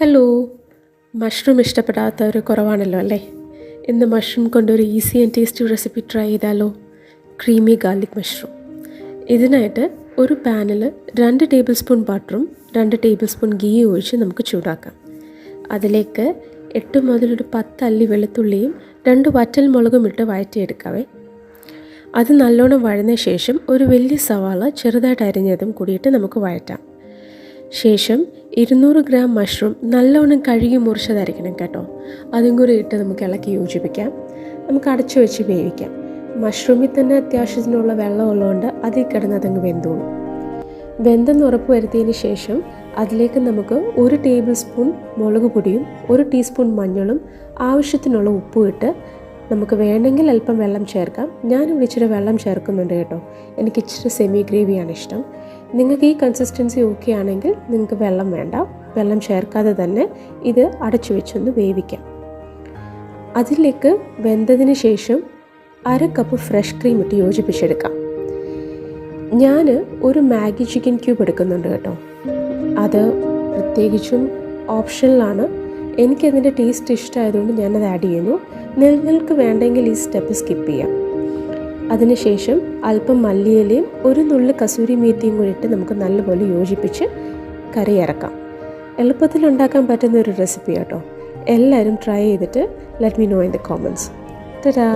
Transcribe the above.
Hello, mushroom ഇഷ്ടപ്പെടാത്തവർ കുറവാണല്ലോ അല്ലേ? ഇന്ന് മഷ്റൂം കൊണ്ടൊരു easy and tasty recipe try ചെയ്താലോ? Creamy garlic mushroom. ഇതിനായിട്ട് ഒരു പാനിൽ 2 ടേബിൾ സ്പൂൺ ബട്ടറും 2 ടേബിൾ സ്പൂൺ ഗീയും ഒഴിച്ച് നമുക്ക് ചൂടാക്കാം. അതിലേക്ക് 8 മുതൽ 10 അല്ലി വെളുത്തുള്ളിയും 2 വറ്റൽ മുളകും ഇട്ട് വഴറ്റിയെടുക്കാവേ. അത് നല്ലോണം വഴന്ന ശേഷം ഒരു വലിയ സവാള ചെറുതായിട്ട് അരിഞ്ഞതും കൂടിയിട്ട് നമുക്ക് വഴറ്റാം. ശേഷം 200 ഗ്രാം മഷ്റൂം നല്ലോണം കഴുകി മുറിച്ചതായിരിക്കണം കേട്ടോ. അതും കൂടി ഇട്ട് നമുക്ക് ഇളക്കി യോജിപ്പിക്കാം. നമുക്ക് അടച്ചു വെച്ച് വേവിക്കാം. മഷ്റൂമിൽ തന്നെ അത്യാവശ്യത്തിനുള്ള വെള്ളം ഉള്ളതുകൊണ്ട് അതിൽ കിടന്ന് അതങ്ങ് വെന്തോളും. വെന്തെന്ന് ഉറപ്പ് വരുത്തിയതിന് ശേഷം അതിലേക്ക് നമുക്ക് 1 ടേബിൾ സ്പൂൺ മുളക് പൊടിയും 1 ടീസ്പൂൺ മഞ്ഞളും ആവശ്യത്തിനുള്ള ഉപ്പും ഇട്ട് നമുക്ക് വേണമെങ്കിൽ അല്പം വെള്ളം ചേർക്കാം. ഞാനിവിടെ ഇച്ചിരി വെള്ളം ചേർക്കുന്നുണ്ട് കേട്ടോ. എനിക്ക് ഇച്ചിരി സെമി ഗ്രേവിയാണ് ഇഷ്ടം. നിങ്ങൾക്ക് ഈ കൺസിസ്റ്റൻസി ഓക്കെ ആണെങ്കിൽ നിങ്ങൾക്ക് വെള്ളം വേണ്ട, വെള്ളം ചേർക്കാതെ തന്നെ ഇത് അടച്ചു വെച്ചൊന്ന് വേവിക്കാം. അതിലേക്ക് വെന്തതിന് ശേഷം 1/2 കപ്പ് ഫ്രഷ് ക്രീം ഇട്ട് യോജിപ്പിച്ചെടുക്കാം. ഞാൻ ഒരു മാഗി ചിക്കൻ ക്യൂബ് എടുക്കുന്നുണ്ട് കേട്ടോ. അത് പ്രത്യേകിച്ചും ഓപ്ഷനിലാണ്. എനിക്കതിൻ്റെ ടേസ്റ്റ് ഇഷ്ടമായതുകൊണ്ട് ഞാനത് ആഡ് ചെയ്യുന്നു. നിങ്ങൾക്ക് വേണ്ടെങ്കിൽ ഈ സ്റ്റെപ്പ് സ്കിപ്പ് ചെയ്യാം. അതിനുശേഷം അല്പം മല്ലിയിലയും 1 നുള്ള് കസൂരി മേത്തിയും കൂടി ഇട്ട് നമുക്ക് നല്ലപോലെ യോജിപ്പിച്ച് കറി ഇറക്കാം. എളുപ്പത്തിൽ ഉണ്ടാക്കാൻ പറ്റുന്ന ഒരു റെസിപ്പി കേട്ടോ. എല്ലാവരും ട്രൈ ചെയ്തിട്ട് let me know in the comments. Tata.